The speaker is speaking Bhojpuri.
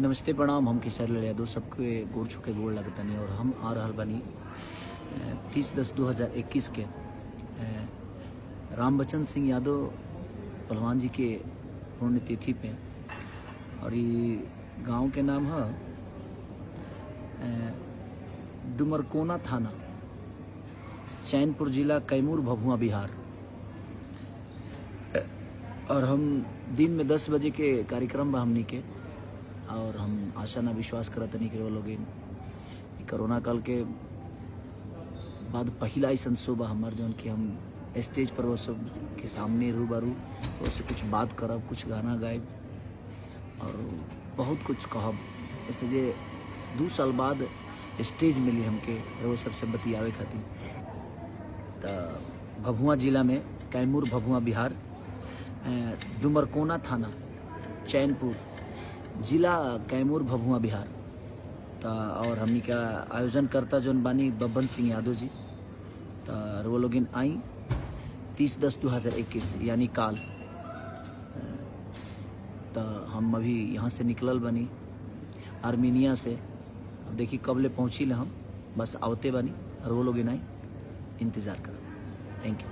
नमस्ते प्रणाम। हम किशोर लाल यादव सबके गोड़ छुके गोड़ लगतनी और हम आ रहल बनी 30/10/2021 के रामबचन सिंह यादव पहलवान जी के पुण्यतिथि पे। और ये गांव के नाम है डुमरकोना थाना, चैनपुर जिला, कैमूर, भभुआ, बिहार। और हम दिन में 10 बजे के कार्यक्रम बा हमनी के। और हम आशा ना विश्वास करतनी कि वो लोग कोरोना काल के बाद पहला ऐसा शो बा हमार जौन कि हम स्टेज पर वो सब के सामने रूबरू उससे कुछ बात करब, कुछ गाना गायब और बहुत कुछ कहब। ऐसे जे 2 साल बाद स्टेज मिली हमके वो सबसे बतियावे खातिर। तो भभुआ जिला में, कैमूर, भभुआ, बिहार, डुमरकोना थाना, चैनपुर जिला, कैमूर, भभुआ, बिहार। और हमनी का आयोजन करता जौन बानी बब्बन सिंह यादव जी। तो वो लोग आई 30/10/2021 यानी काल। तो हम अभी यहाँ से निकलल बनी आर्मीनिया से। अब देखी कब ले पहुँची ले, हम बस आवते बनी और वो लोग आई इंतज़ार कर। Thank you.